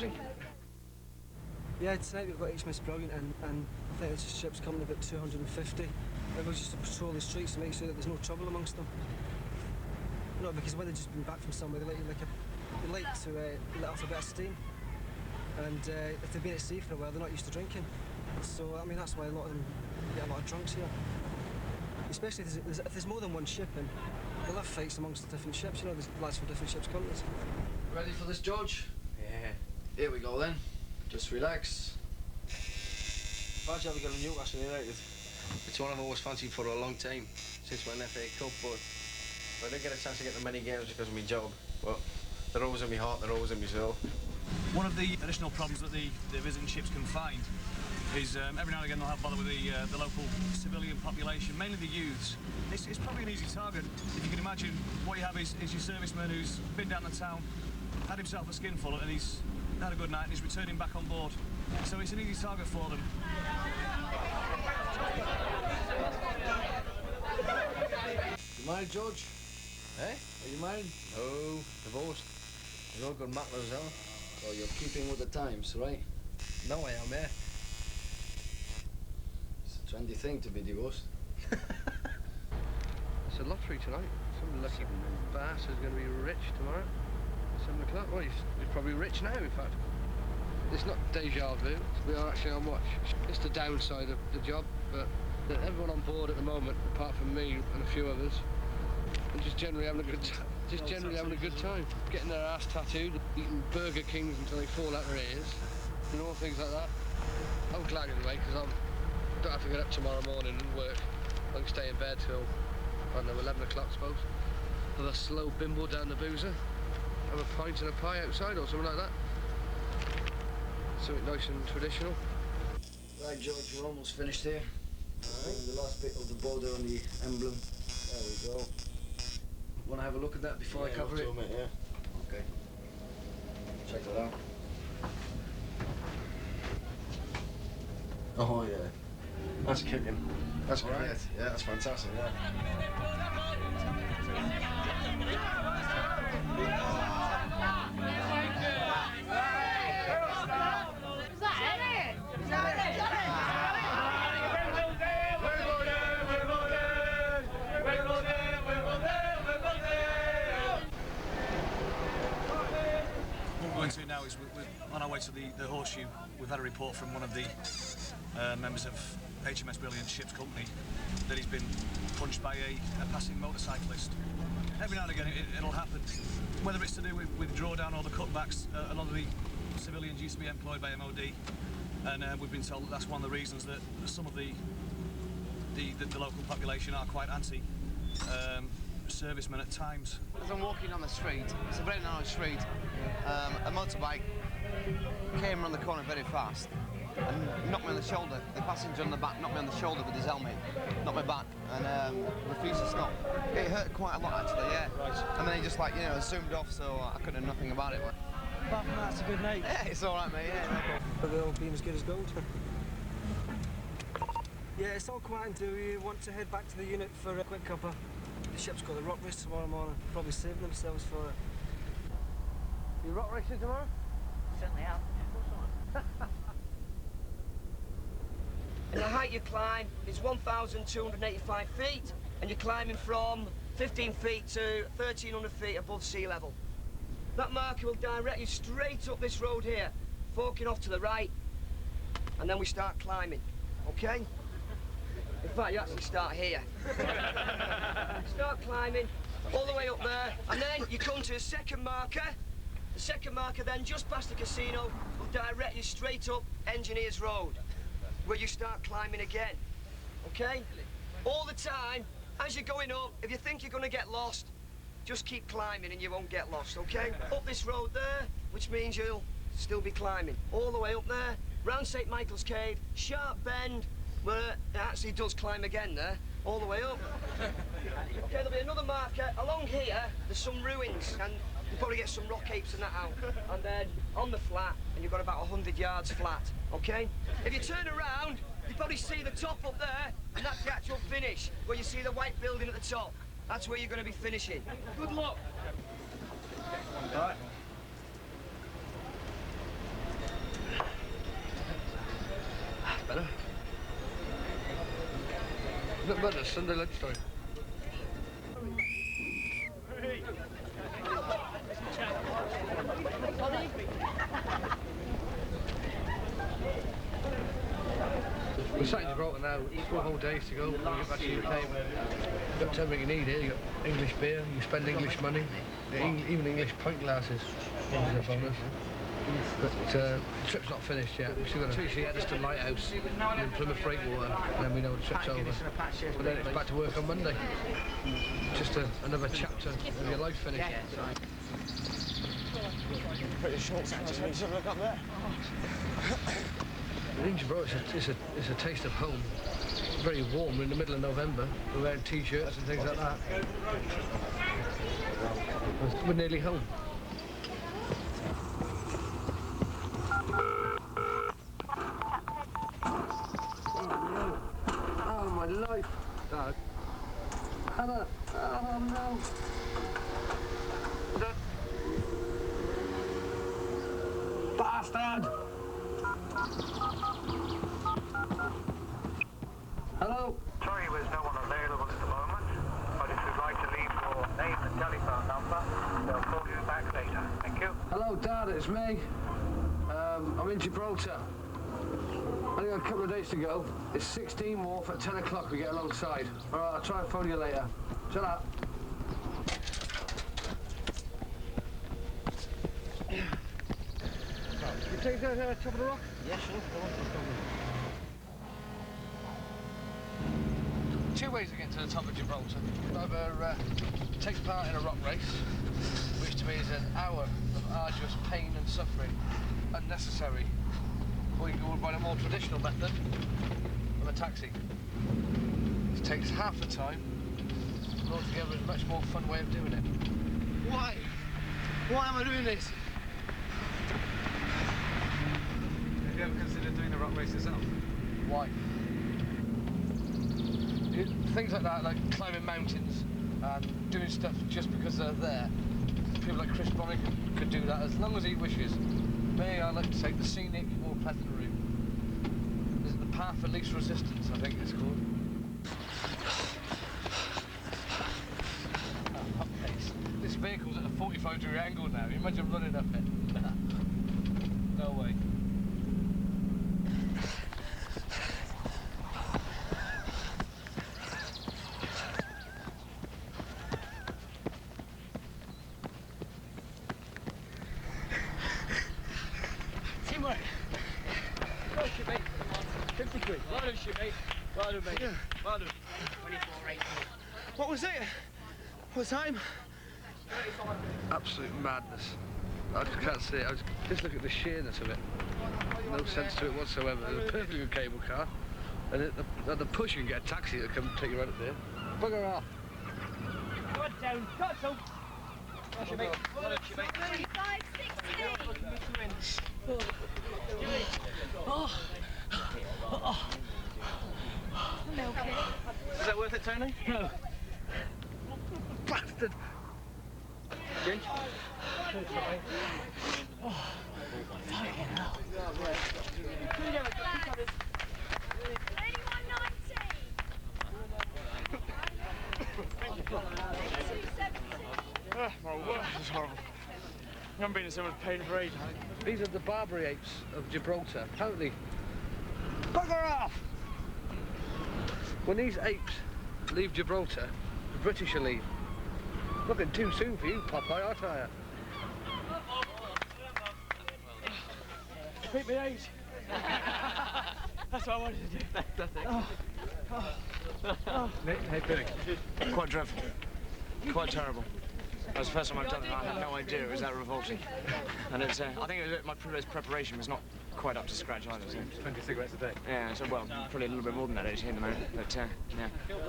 cruising? Yeah, tonight we've got HMS Brilliant and I think there's a ship's coming about 250. Everyone's just to patrol the streets to make sure that there's no trouble amongst them. No, because when they've just been back from somewhere, they like to let off a bit of steam. And if they've been at sea for a while, they're not used to drinking. So, I mean, that's why a lot of them get a lot of drunks here. Especially if there's more than one ship, and they'll have fights amongst the different ships. You know, there's lads from different ships' companies. Ready for this, George? Yeah. Here we go then. Just relax. Fancy having got a Newcastle United. It's one I've always fancied for a long time, since my FA Cup, but I didn't get a chance to get to many games because of my job. But they're always in my heart, they're always in my soul. One of the additional problems that the visiting ships can find is every now and again they'll have bother with the local civilian population, mainly the youths. It's probably an easy target. If you can imagine, what you have is your serviceman who's been down the town, had himself a skinful, and he's had a good night and he's returning back on board. So it's an easy target for them. You married, George? Eh? Are you married? No, divorced. You're all good matters, though. So you're keeping with the times, right? No, I am, yeah. It's a trendy thing to be divorced. It's a lottery tonight. Some lucky bastard's going to be rich tomorrow. 7 o'clock. Well, he's probably rich now, in fact. It's not deja vu. We are actually on watch. It's the downside of the job, but everyone on board at the moment, apart from me and a few others, are just generally having a good time. Just generally having a good time. Getting their ass tattooed, eating Burger Kings until they fall out their ears, and all things like that. I'm glad in a way, because I don't have to get up tomorrow morning and work. I can stay in bed till, I don't know, 11 o'clock, I suppose. Have a slow bimble down the boozer. Have a pint and a pie outside or something like that. Something nice and traditional. Right, George, we're almost finished here. The last bit of the border on the emblem. There we go. Want to have a look at that before I cover it? Yeah. Okay. Check that out. Oh, yeah. That's kicking. That's great. Right. Yeah, that's fantastic, yeah. Into now is we're on our way to the Horseshoe. We've had a report from one of the members of HMS Brilliant ship's company that he's been punched by a passing motorcyclist. Every now and again it'll happen, whether it's to do with drawdown or the cutbacks. A lot of the civilians used to be employed by MOD, and we've been told that that's one of the reasons that some of the local population are quite anti servicemen at times. As I'm walking on the street, it's a very narrow street, a motorbike came around the corner very fast and knocked me on the shoulder. The passenger on the back knocked me on the shoulder with his helmet, knocked me back and refused to stop. It hurt quite a lot actually, yeah. Right. And then he just like, you know, zoomed off, so I couldn't do nothing about it. Apart from that, it's a good night. Yeah, it's all right, mate, yeah. But they're all being as good as gold. Yeah, it's all quiet. Do you want to head back to the unit for a quick cuppa? The ship's got the rock race tomorrow morning. Probably saving themselves for it. You rock racing tomorrow? Certainly am. And the height you climb is 1,285 feet, and you're climbing from 15 feet to 1,300 feet above sea level. That marker will direct you straight up this road here, forking off to the right, and then we start climbing, okay? In fact, you actually start here. Start climbing all the way up there, and then you come to a second marker. The second marker then, just past the casino, will direct you straight up Engineers Road, where you start climbing again, okay? All the time, as you're going up, if you think you're going to get lost, just keep climbing and you won't get lost, okay? Up this road there, which means you'll still be climbing. All the way up there, round St. Michael's Cave, sharp bend, where it actually does climb again there, all the way up. Okay, there'll be another marker. Along here, there's some ruins, and you'll probably get some rock apes and that out. And then on the flat, and you've got about 100 yards flat, okay? If you turn around, you probably see the top up there, and that's the actual finish, where you see the white building at the top. That's where you're going to be finishing. Good luck. All right. Not Monday, Sunday lunchtime. We're sat in Gibraltar now, 4 whole days to go. We'll get back to the UK. You've got everything you need here. You've got English beer, you spend English money, even English pint glasses. Is a bonus. But the trip's not finished yet. We've still got to see Ediston Lighthouse and then Plymouth Breakwater, and then we know the trip's over. But then it's back to work on Monday. Just another chapter of your life finished. Pretty short, actually. Just have a look up there. In Gibraltar, it's a taste of home. It's very warm. We're in the middle of November. We're wearing t-shirts and things like that. We're nearly home. Oh, my life. Dad. Hannah. Oh, no. Bastard! Hello? Sorry, there's no one available at the moment, but if you'd like to leave your name and telephone number, they'll call you back later. Thank you. Hello, Dad, it's me. I'm in Gibraltar. Only got a couple of days to go. It's 16 Wharf at 10 o'clock. We get alongside. All right, I'll try and phone you later. Shut up. You take the top of the rock? Yeah, sure. 2 ways to get to the top of Gibraltar. Either take part in a rock race, which to me is an hour of arduous pain and suffering, unnecessary, or you can go by the more traditional method of a taxi. It takes half the time, and altogether is a much more fun way of doing it. Why? Why am I doing this? Have you ever considered doing the rock race yourself? Why? Things like that, like climbing mountains and doing stuff just because they're there. People like Chris Bonner could do that as long as he wishes. Me, I like to take the scenic, more pleasant route. This is the path of least resistance, I think it's called. Oh, this vehicle's at a 45-degree angle now. You imagine running up it? No way. Teamwork. Well done, mate. 50 quid. Well done, mate. Well done, mate. Yeah. Well done. 24.80. What was it? What time? Absolute madness. I just can't see it. Just look at the sheerness of it. No sense to it whatsoever. It's a perfectly good cable car. And at the push you can get a taxi that can take you right up there. Bugger off. Go on, down. Got some. Well done, mate. Well done, mate. 560. Is that worth it, Tony? No. Bastard! Ginge? My word, this is horrible. I haven't been in so much pain for ages. These are the Barbary apes of Gibraltar. Apparently, bugger off! When these apes leave Gibraltar, the British will leave. Looking too soon for you, Popeye, I tell ya. Beat me age. That's what I wanted to do. Hey, Billy. Quite dreadful. Quite terrible. That was the first time I've done it. I had no idea it was that revolting. And it's, I think my preparation was not quite up to scratch either. So. 20 cigarettes a day. Yeah, so, well, probably a little bit more than that actually at the moment. But, yeah,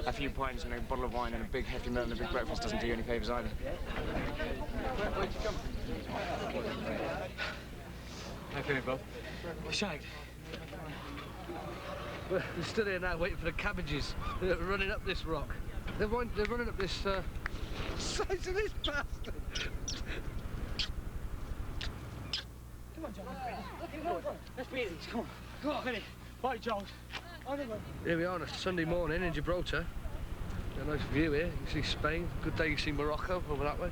a few pints and a bottle of wine and a big hefty meal and a big breakfast doesn't do you any favours either. How you feeling, Bob? Shagged. We're still here now, waiting for the cabbages. They're running up this rock. They're running up this, size of this bastard. Come on, John. Come on. Let's beat these. Come on. Come on, Billy. Right, Joel. Here we are on a Sunday morning in Gibraltar. A nice view here. You can see Spain. Good day you see Morocco over that way.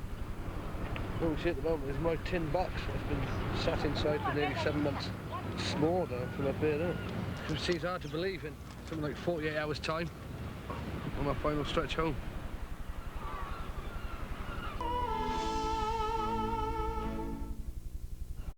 All we see at the moment is my tin box. It's been sat inside for nearly 7 months. It's small though from up here, isn't it? It seems hard to believe in something like 48 hours time on my final stretch home.